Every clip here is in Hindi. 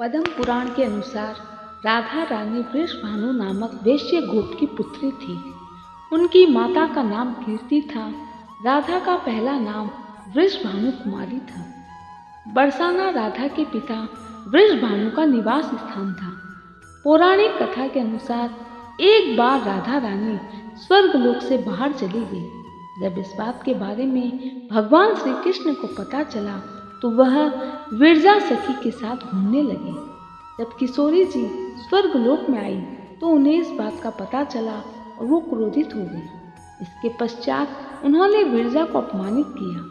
पद्म पुराण के अनुसार राधा रानी वृषभानु नामक वैश्य गोप की पुत्री थी। उनकी माता का नाम कीर्ति था। राधा का पहला नाम वृषभानु कुमारी था। बरसाना राधा के पिता वृषभानु का निवास स्थान था। पौराणिक कथा के अनुसार एक बार राधा रानी स्वर्गलोक से बाहर चली गई। जब इस बात के बारे में भगवान श्री कृष्ण को पता चला तो वह विरजा सखी के साथ घूमने लगे। जब किशोरी जी स्वर्गलोक में आई तो उन्हें इस बात का पता चला और वो क्रोधित हो गई। इसके पश्चात उन्होंने विरजा को अपमानित किया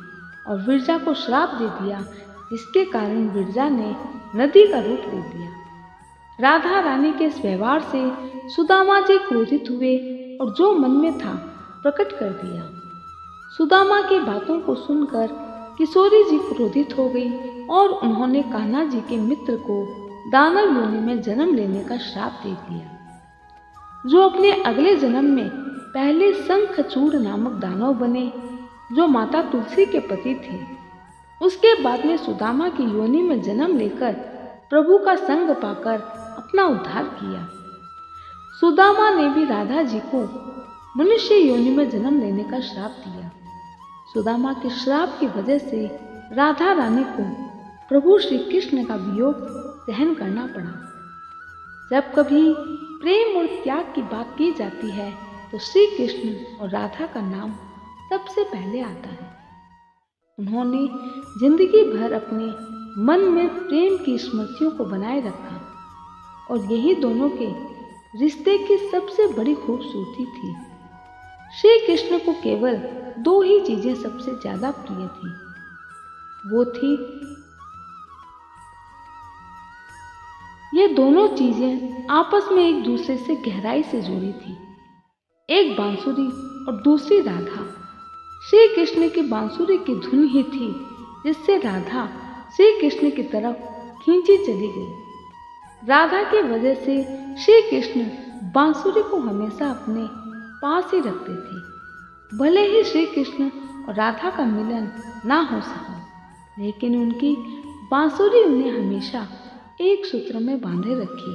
और विरजा को श्राप दे दिया, जिसके कारण विरजा ने नदी का रूप ले लिया। राधा रानी के इस व्यवहार से सुदामा जी क्रोधित हुए और जो मन में था प्रकट कर दिया। सुदामा की बातों को सुनकर किशोरी जी क्रोधित हो गई और उन्होंने कान्हा जी के मित्र को दानव योनि में जन्म लेने का श्राप दे दिया, जो अपने अगले जन्म में पहले शंखचूड़ नामक दानव बने, जो माता तुलसी के पति थे। उसके बाद में सुदामा की योनि में जन्म लेकर प्रभु का संग पाकर अपना उद्धार किया। सुदामा ने भी राधा जी को मनुष्य योनि में जन्म लेने का श्राप दिया। सुदामा के श्राप की वजह से राधा रानी को प्रभु श्री कृष्ण का वियोग सहन करना पड़ा। जब कभी प्रेम और त्याग की बात की जाती है तो श्री कृष्ण और राधा का नाम सबसे पहले आता है। उन्होंने जिंदगी भर अपने मन में प्रेम की स्मृतियों को बनाए रखा और यही दोनों के रिश्ते की सबसे बड़ी खूबसूरती थी। श्री कृष्ण को केवल दो ही चीजें सबसे ज्यादा प्रिय थी। वो थी, ये दोनों चीजें आपस में एक दूसरे से गहराई से जुड़ी थी। एक बांसुरी और दूसरी राधा। श्री कृष्ण की बांसुरी की धुन ही थी जिससे राधा श्री कृष्ण की तरफ खींची चली गई। राधा की वजह से श्री कृष्ण बांसुरी को हमेशा अपने पास ही रखते थे। भले ही श्री कृष्ण और राधा का मिलन ना हो सका, लेकिन उनकी बांसुरी उन्हें हमेशा एक सूत्र में बांधे रखी।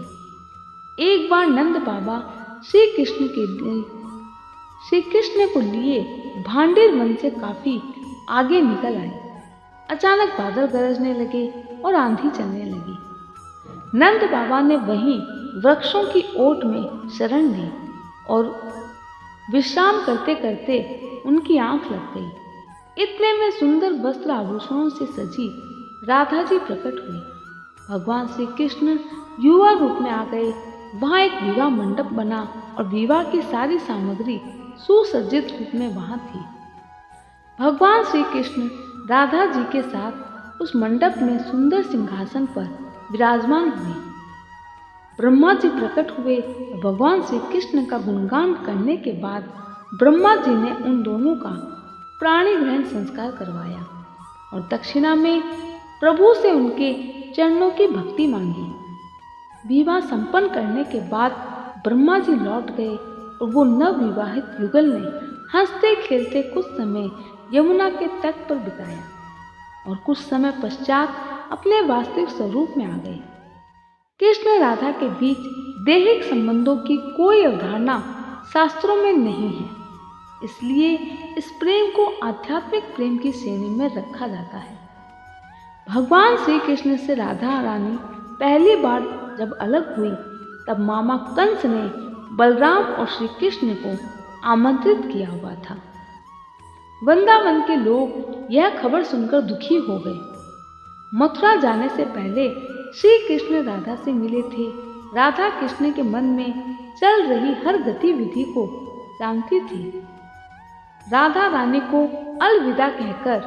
एक बार नंद बाबा श्री कृष्ण को लिए भांडेर वन से काफी आगे निकल आए। अचानक बादल गरजने लगे और आंधी चलने लगी। नंद बाबा ने वहीं वृक्षों की ओट में शरण ली और विश्राम करते करते उनकी आंख लग गई। इतने में सुंदर वस्त्र आभूषणों से सजी राधा जी प्रकट हुई। भगवान श्री कृष्ण युवा रूप में आ गए। वहां एक विवाह मंडप बना और विवाह की सारी सामग्री सुसज्जित रूप में वहां थी। भगवान श्री कृष्ण राधा जी के साथ उस मंडप में सुंदर सिंहासन पर विराजमान हुए। ब्रह्मा जी प्रकट हुए और भगवान श्री कृष्ण का गुणगान करने के बाद ब्रह्मा जी ने उन दोनों का प्राणी ग्रहण संस्कार करवाया और दक्षिणा में प्रभु से उनके चरणों की भक्ति मांगी। विवाह संपन्न करने के बाद ब्रह्मा जी लौट गए और वो नवविवाहित युगल ने हंसते खेलते कुछ समय यमुना के तट पर बिताया और कुछ समय पश्चात अपने वास्तविक स्वरूप में आ गए। कृष्ण राधा के बीच दैहिक संबंधों की कोई अवधारणा शास्त्रों में नहीं है, इसलिए इस प्रेम को आध्यात्मिक प्रेम की श्रेणी में रखा जाता है। भगवान श्री कृष्ण से राधा रानी पहली बार जब अलग हुई तब मामा कंस ने बलराम और श्री कृष्ण को आमंत्रित किया हुआ था। वृंदावन के लोग यह खबर सुनकर दुखी हो गए। मथुरा जाने से पहले श्री कृष्ण राधा से मिले थे। राधा कृष्ण के मन में चल रही हर गतिविधि को जानती थी। राधा रानी को अलविदा कहकर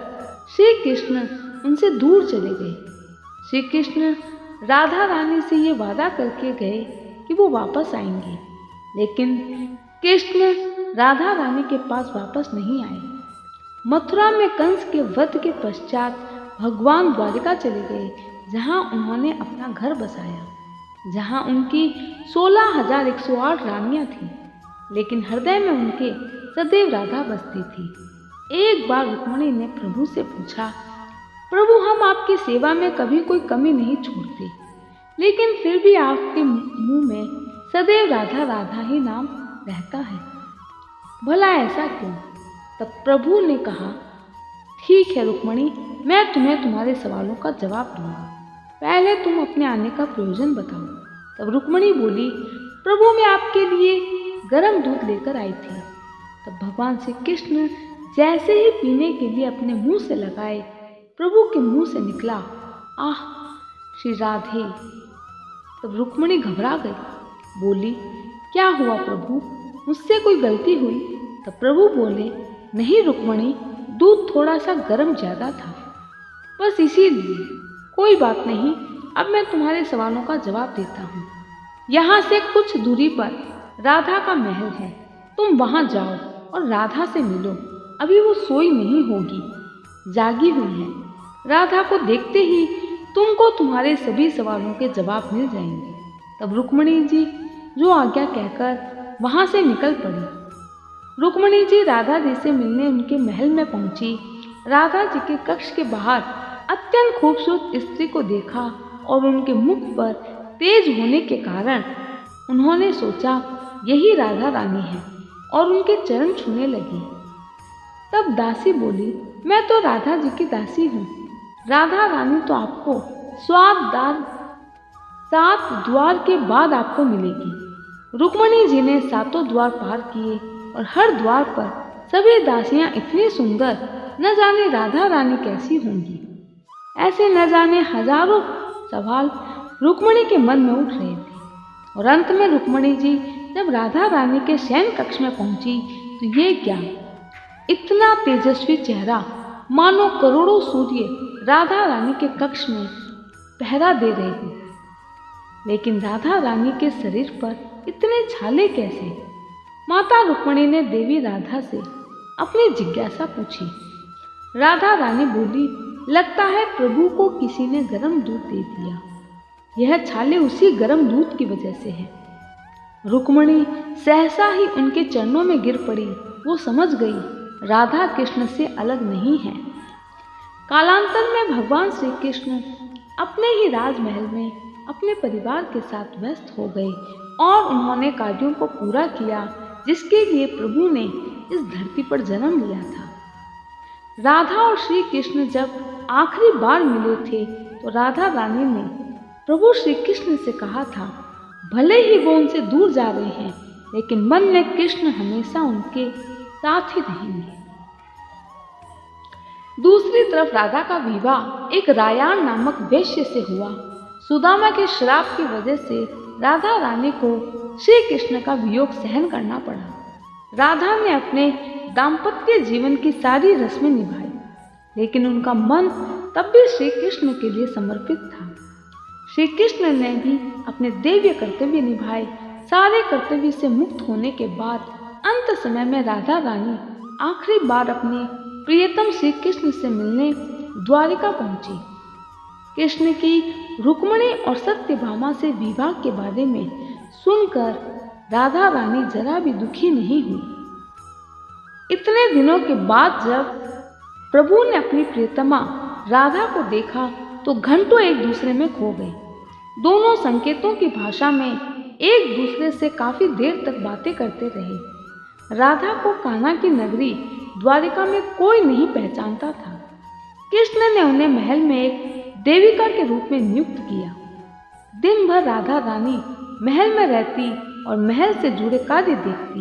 श्री कृष्ण उनसे दूर चले गए। श्री कृष्ण राधा रानी से ये वादा करके गए कि वो वापस आएंगे, लेकिन कृष्ण राधा रानी के पास वापस नहीं आए। मथुरा में कंस के वध के पश्चात भगवान द्वारिका चले गए, जहां उन्होंने अपना घर बसाया, जहां उनकी 16,108 रानियां थीं, लेकिन हृदय में उनके सदैव राधा बसती थी। एक बार रुक्मिणी ने प्रभु से पूछा, प्रभु हम आपकी सेवा में कभी कोई कमी नहीं छोड़ते, लेकिन फिर भी आपके मुंह में सदैव राधा राधा ही नाम रहता है, भला ऐसा क्यों? तब प्रभु ने कहा, ठीक है रुक्मणी, मैं तुम्हें तुम्हारे सवालों का जवाब दूंगा। पहले तुम अपने आने का प्रयोजन बताओ। तब रुक्मणी बोली, प्रभु मैं आपके लिए गर्म दूध लेकर आई थी। तब भगवान श्री कृष्ण जैसे ही पीने के लिए अपने मुंह से लगाए, प्रभु के मुंह से निकला, आह श्री राधे। तब रुक्मणी घबरा गई, बोली, क्या हुआ प्रभु, मुझसे कोई गलती हुई? तब प्रभु बोले, नहीं रुक्मणी, दूध थोड़ा सा गर्म ज्यादा था, बस इसीलिए। कोई बात नहीं, अब मैं तुम्हारे सवालों का जवाब देता हूँ। यहाँ से कुछ दूरी पर राधा का महल है, तुम वहाँ जाओ और राधा से मिलो। अभी वो सोई नहीं होगी, जागी हुई है। राधा को देखते ही तुमको तुम्हारे सभी सवालों के जवाब मिल जाएंगे। तब रुक्मणी जी जो आज्ञा कहकर वहाँ से निकल पड़ी। रुक्मणी जी राधा जी से मिलने उनके महल में पहुंची। राधा जी के कक्ष के बाहर अत्यंत खूबसूरत स्त्री को देखा और उनके मुख पर तेज होने के कारण उन्होंने सोचा यही राधा रानी है और उनके चरण छूने लगी। तब दासी बोली, मैं तो राधा जी की दासी हूँ। राधा रानी तो आपको सात द्वार के बाद आपको मिलेगी। रुक्मणी जी ने सातों द्वार पार किए और हर द्वार पर सभी दासियां इतनी सुंदर, न जाने राधा रानी कैसी होंगी। ऐसे न जाने हजारों सवाल रुक्मणी के मन में उठ रहे थे। और अंत में रुक्मणी जी जब राधा रानी के शयन कक्ष में पहुंची तो ये क्या, इतना तेजस्वी चेहरा, मानो करोड़ों सूर्य राधा रानी के कक्ष में पहरा दे रहे थे। लेकिन राधा रानी के शरीर पर इतने छाले कैसे? माता रुक्मणी ने देवी राधा से अपनी जिज्ञासा पूछी। राधा रानी बोली, लगता है प्रभु को किसी ने गर्म दूध दे दिया। यह छाले उसी गर्म दूध की वजह से है। रुक्मणी सहसा ही उनके चरणों में गिर पड़ी। वो समझ गई राधा कृष्ण से अलग नहीं है। कालांतर में भगवान श्री कृष्ण अपने ही राजमहल में अपने परिवार के साथ व्यस्त हो गए और उन्होंने कार्यों को पूरा किया जिसके लिए प्रभु ने इस धरती पर जन्म लिया था। राधा और श्री कृष्ण जब आखिरी बार मिले थे तो राधा रानी ने प्रभु श्री कृष्ण से कहा था, भले ही वो उनसे दूर जा रहे हैं लेकिन मन में कृष्ण हमेशा उनके साथ ही रहेंगे। दूसरी तरफ राधा का विवाह एक रायान नामक वैश्य से हुआ। सुदामा के श्राप की वजह से राधा रानी को श्री कृष्ण का वियोग सहन करना पड़ा। राधा ने अपने दाम्पत्य जीवन की सारी रस्में निभाई, लेकिन उनका मन तब भी श्री कृष्ण के लिए समर्पित था। श्री कृष्ण ने भी अपने दैवीय कर्तव्य निभाए। सारे कर्तव्य से मुक्त होने के बाद अंत समय में राधा रानी आखिरी बार अपने प्रियतम श्री कृष्ण से मिलने द्वारिका पहुंची। कृष्ण की रुक्मणी और सत्यभामा से विवाह के बारे में सुनकर राधा रानी जरा भी दुखी नहीं हुई। इतने दिनों के बाद जब प्रभु ने अपनी प्रियतमा राधा को देखा तो घंटों एक दूसरे में खो गए। दोनों संकेतों की भाषा में एक दूसरे से काफी देर तक बातें करते रहे। राधा को कान्हा की नगरी द्वारिका में कोई नहीं पहचानता था। कृष्ण ने उन्हें महल में एक देविका के रूप में नियुक्त किया। दिन भर राधा रानी महल में रहती और महल से जुड़े कार्य देखती।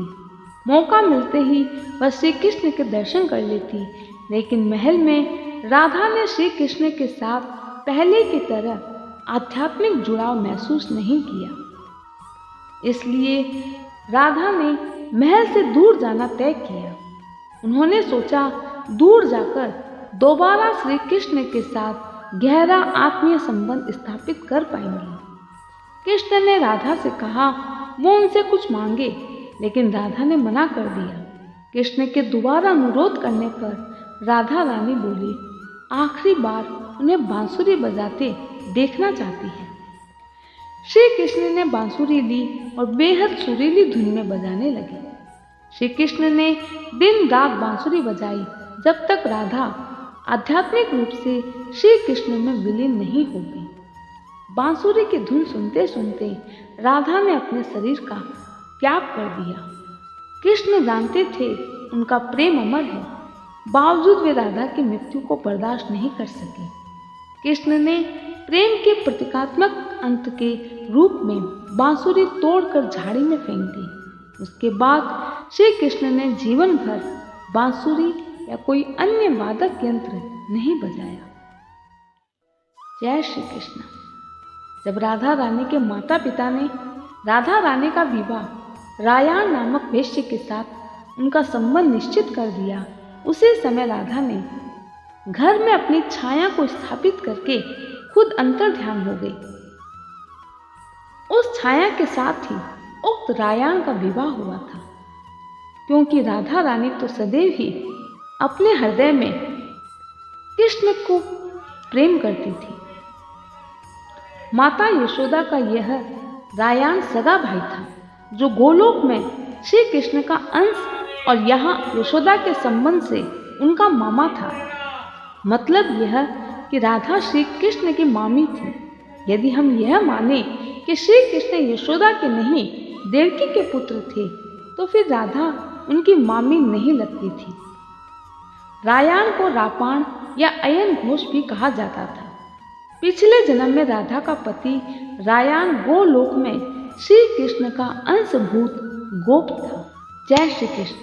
मौका मिलते ही वह श्री कृष्ण के दर्शन कर लेती, लेकिन महल में राधा ने श्री कृष्ण के साथ पहले की तरह आध्यात्मिक जुड़ाव महसूस नहीं किया। इसलिए राधा ने महल से दूर जाना तय किया। उन्होंने सोचा दूर जाकर दोबारा श्री कृष्ण के साथ गहरा आत्मीय संबंध स्थापित कर पाएंगे। कृष्ण ने राधा से कहा वो उनसे कुछ मांगे, लेकिन राधा ने मना कर दिया। कृष्ण के दोबारा अनुरोध करने पर राधा रानी बोली, आखिरी बार उन्हें बांसुरी बजाते देखना चाहती है। श्री कृष्ण ने बांसुरी ली और बेहद सुरीली धुन में बजाने लगे। श्री कृष्ण ने दिन रात बांसुरी बजाई जब तक राधा आध्यात्मिक रूप से श्री कृष्ण में विलीन नहीं हो गई। बांसुरी की धुन सुनते सुनते राधा ने अपने शरीर का त्याग कर दिया। कृष्ण जानते थे उनका प्रेम अमर है, बावजूद वे राधा की मृत्यु को बर्दाश्त नहीं कर सके। कृष्ण ने प्रेम के प्रतीकात्मक अंत के रूप में बांसुरी तोड़कर झाड़ी में फेंक दी। उसके बाद श्री कृष्ण ने जीवन भर बांसुरी या कोई अन्य वादक यंत्र नहीं बजाया। जय श्री कृष्ण। जब राधा रानी के माता पिता ने राधा रानी का विवाह रायान नामक वेश्य के साथ उनका संबंध निश्चित कर दिया, उसी समय राधा ने घर में अपनी छाया को स्थापित करके खुद अंतर ध्यान हो गई। उस छाया के साथ ही उक्त रायान का विवाह हुआ था, क्योंकि राधा रानी तो सदैव ही अपने हृदय में कृष्ण को प्रेम करती थी। माता यशोदा का यह रायान सगा भाई था, जो गोलोक में श्री कृष्ण का अंश और यहाँ यशोदा के संबंध से उनका मामा था। मतलब यह कि राधा श्री कृष्ण की मामी थी। यदि हम यह माने कि श्री कृष्ण यशोदा के नहीं देवकी के पुत्र थे, तो फिर राधा उनकी मामी नहीं लगती थी। रायान को रापान या अयन घोष भी कहा जाता था। पिछले जन्म में राधा का पति रायान गोलोक में श्री कृष्ण का अंशभूत गोप था। जय श्री कृष्ण।